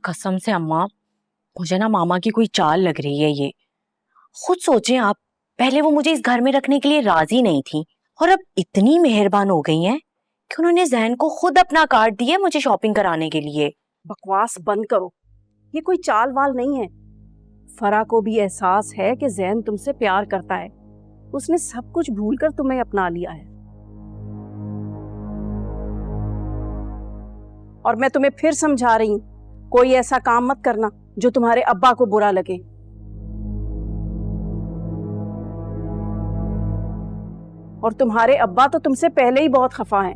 कसम से अम्मा, मुझे ना मामा की कोई चाल लग रही है ये। खुद सोचें आप, पहले वो मुझे इस घर में रखने के लिए राजी नहीं थी और अब इतनी मेहरबान हो गई हैं कि उन्होंने जहन को खुद अपना कार्ड दिया मुझे शॉपिंग कराने के लिए। बकवास बंद करो, ये कोई चाल वाल नहीं है। फरा को भी एहसास है कि जैन तुमसे प्यार करता है, उसने सब कुछ भूलकर तुम्हें अपना लिया है। और मैं तुम्हें फिर समझा रही हूँ, कोई ऐसा काम मत करना जो तुम्हारे अब्बा को बुरा लगे। और तुम्हारे अब्बा तो तुमसे पहले ही बहुत खफा हैं।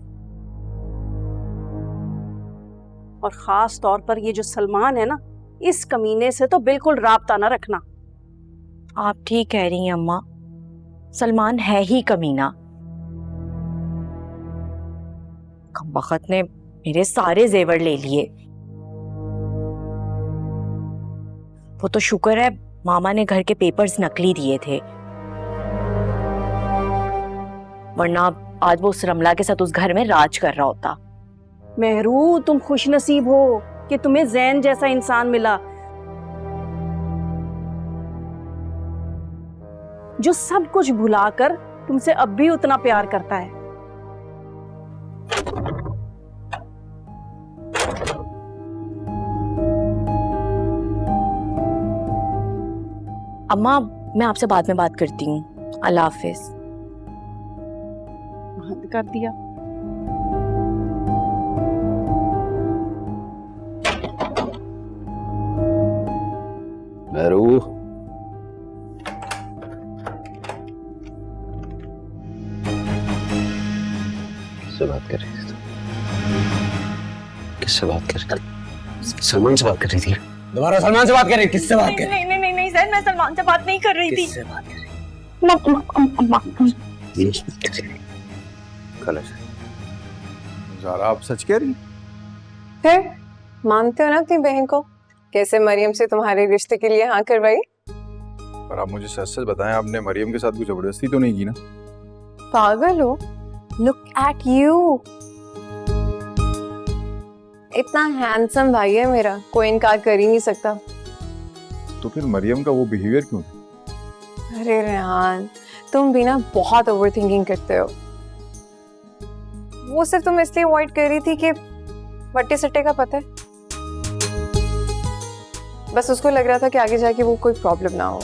और खास तौर पर ये जो सलमान है ना, इस कमीने से तो बिल्कुल राब्ता ना रखना। आप ठीक कह रही हैं अम्मा, सलमान है ही कमीना। कमबख्त ने मेरे सारे जेवर ले लिए। वो तो शुक्र है मामा ने घर के पेपर्स नकली दिए थे, वरना आज वो उस रमला के साथ उस घर में राज कर रहा होता। मेहरू, तुम खुशनसीब हो कि तुम्हें जैन जैसा इंसान मिला जो सब कुछ भुलाकर तुमसे अब भी उतना प्यार करता है। अम्मा, मैं आपसे बाद में बात करती हूँ। अल्लाह हाफिज। बंद कर दिया। मेहरू, किससे बात कर रही थी तुम? किससे बात कर रही थी? सलमान से बात कर रही थी? दोबारा सलमान से बात कर रही? किससे बात कर रही? नहीं सर, मैं सलमान से बात नहीं कर रही थी। किससे बात कर रही? ज़ारा, आप सच कह रही? फिर मानते हो ना अपनी बहन को? कैसे मरियम से तुम्हारे रिश्ते के लिए हाँ करवाई? पर आप मुझे सच सच बताएं, आपने मरियम के साथ कुछ जबरदस्ती तो नहीं की ना? पागल हो? लुक एट यू, इतना हैंडसम भाई है मेरा, कोई इनकार कर ही नहीं सकता। तो फिर मरियम का वो बिहेवियर क्यों था? अरे रेहान, तुम भी ना बहुत ओवर थिंकिंग करते हो। वो सिर्फ तुम इसलिए अवॉइड कर रही थी कि बट्टे सट्टे का पता है, बस उसको लग रहा था कि आगे जाके वो कोई प्रॉब्लम ना हो।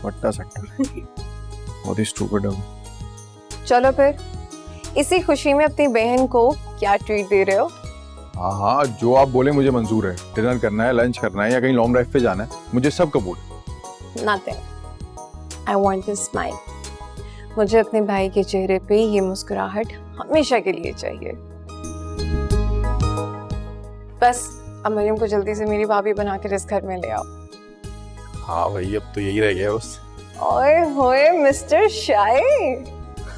वट्टा सट्टा बहुत ही स्टूपिड है। चलो फिर, इसी खुशी में अपनी बहन को क्या ट्रीट दे रहे हो? हाँ, जो आप बोले मुझे मंजूर है। डिनर करना है, लंच करना है या कहीं लॉन्ग ड्राइव पे जाना है, मुझे सब कबूल है। Nothing. I want a smile. मुझे अपने भाई के चेहरे पे ये मुस्कुराहट हमेशा के लिए चाहिए। बस अब मरियम को जल्दी से मेरी भाभी बनाकर इस घर में ले आओ। हाँ भाई, अब तो यही रह गया बस। ओए होए मिस्टर शाय,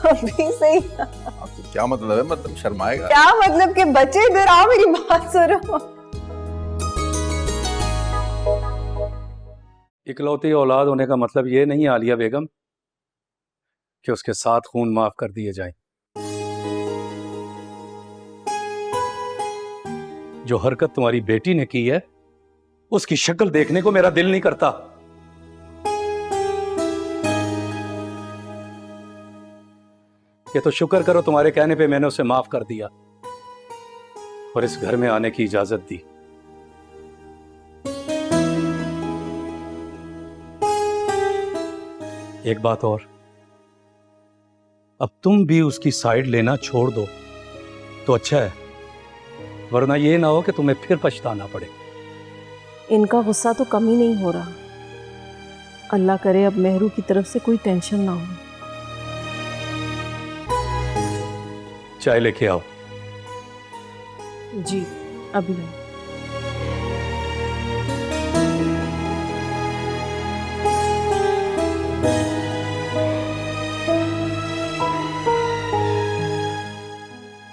अभी सही। आपको क्या मतलब है? मतलब शर्माएगा? क्या मतलब कि बच्चे इधर आओ, मेरी बात सुनो। इकलौती औलाद होने का मतलब ये नहीं आलिया बेगम कि उसके साथ खून माफ कर दिए जाएं। जो हरकत तुम्हारी बेटी ने की है, उसकी शक्ल देखने को मेरा दिल नहीं करता। ये तो शुक्र करो तुम्हारे कहने पे मैंने उसे माफ कर दिया और इस घर में आने की इजाजत दी। एक बात और, अब तुम भी उसकी साइड लेना छोड़ दो तो अच्छा है, वरना ये ना हो कि तुम्हें फिर पछताना पड़े। इनका गुस्सा तो कम ही नहीं हो रहा। अल्लाह करे अब मेहरू की तरफ से कोई टेंशन ना हो। चाय लेके आओ। जी अभी नहीं।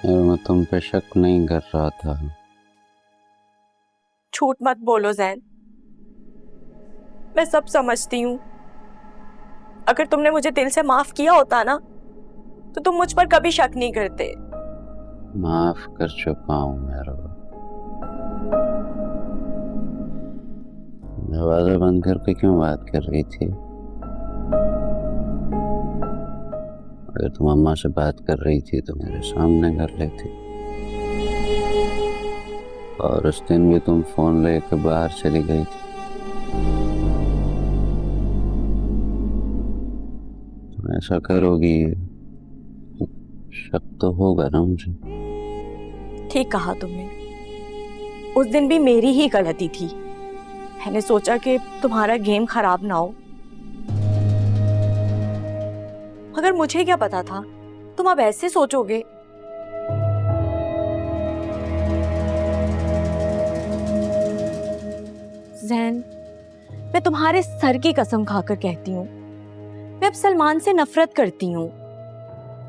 मैं तुम पे शक नहीं कर रहा था। झूठ मत बोलो जैन, मैं सब समझती हूँ। अगर तुमने मुझे दिल से माफ किया होता ना, तो तुम मुझ पर कभी शक नहीं करते। माफ कर चुका हूँ मेरा। दरवाजा बंद करके क्यों बात कर रही थी? अगर तुम अम्मा से बात कर रही थी तो मेरे सामने कर लेती। और उस दिन भी तुम फोन लेकर बाहर चली गई थी। तुम ऐसा करोगी, शक तो होगा ना मुझे। ठीक कहा तुमने, उस दिन भी मेरी ही गलती थी। मैंने सोचा कि तुम्हारा गेम खराब ना हो, मगर मुझे क्या पता था तुम अब ऐसे सोचोगे। जैन, मैं तुम्हारे सर की कसम खाकर कहती हूँ, मैं अब सलमान से नफरत करती हूँ,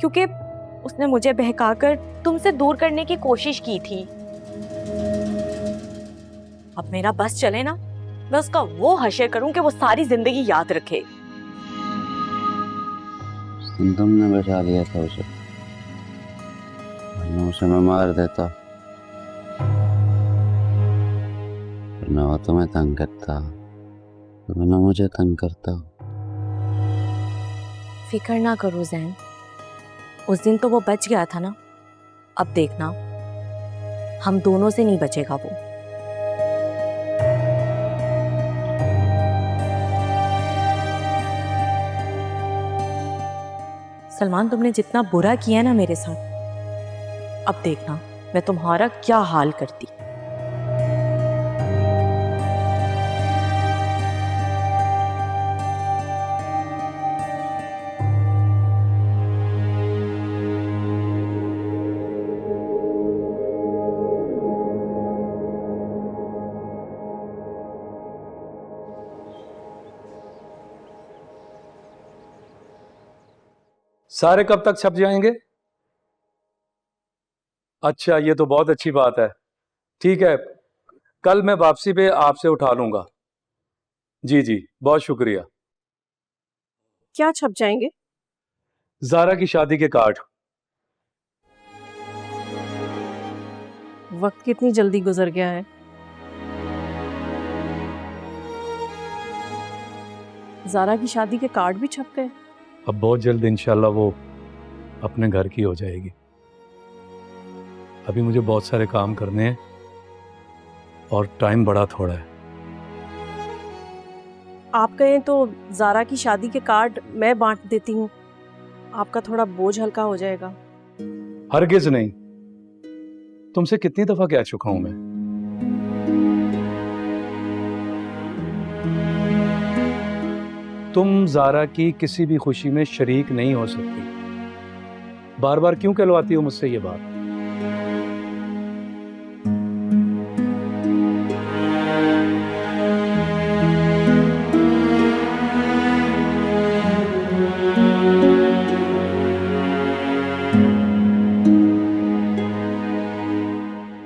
क्योंकि उसने मुझे बहकाकर तुमसे दूर करने की कोशिश की थी। अब मेरा बस चले ना, मैं उसका वो हश्र करूं कि वो सारी जिंदगी याद रखे। उस दिन तुमने बचा लिया था उसे, वरना उसे मैं मार देता। वरना वो तुम्हें तंग करता, वरना मुझे तंग करता। फिक्र ना करो जैन, उस दिन तो वो बच गया था ना, अब देखना हम दोनों से नहीं बचेगा वो। सलमान, तुमने जितना बुरा किया ना मेरे साथ, अब देखना मैं तुम्हारा क्या हाल करती। सारे कब तक छप जाएंगे? अच्छा, ये तो बहुत अच्छी बात है। ठीक है, कल मैं वापसी पे आपसे उठा लूंगा। जी जी, बहुत शुक्रिया। क्या छप जाएंगे? जारा की शादी के कार्ड। वक्त कितनी जल्दी गुजर गया है। जारा की शादी के कार्ड भी छप गए। अब बहुत जल्द इंशाल्लाह वो अपने घर की हो जाएगी। अभी मुझे बहुत सारे काम करने हैं और टाइम बड़ा थोड़ा है। आप कहें तो जारा की शादी के कार्ड मैं बांट देती हूँ, आपका थोड़ा बोझ हल्का हो जाएगा। हरगिज नहीं, तुमसे कितनी दफा कह चुका हूं मैं। तुम जारा की किसी भी खुशी में शरीक नहीं हो सकती। बार बार क्यों कहलवाती हो मुझसे ये बात?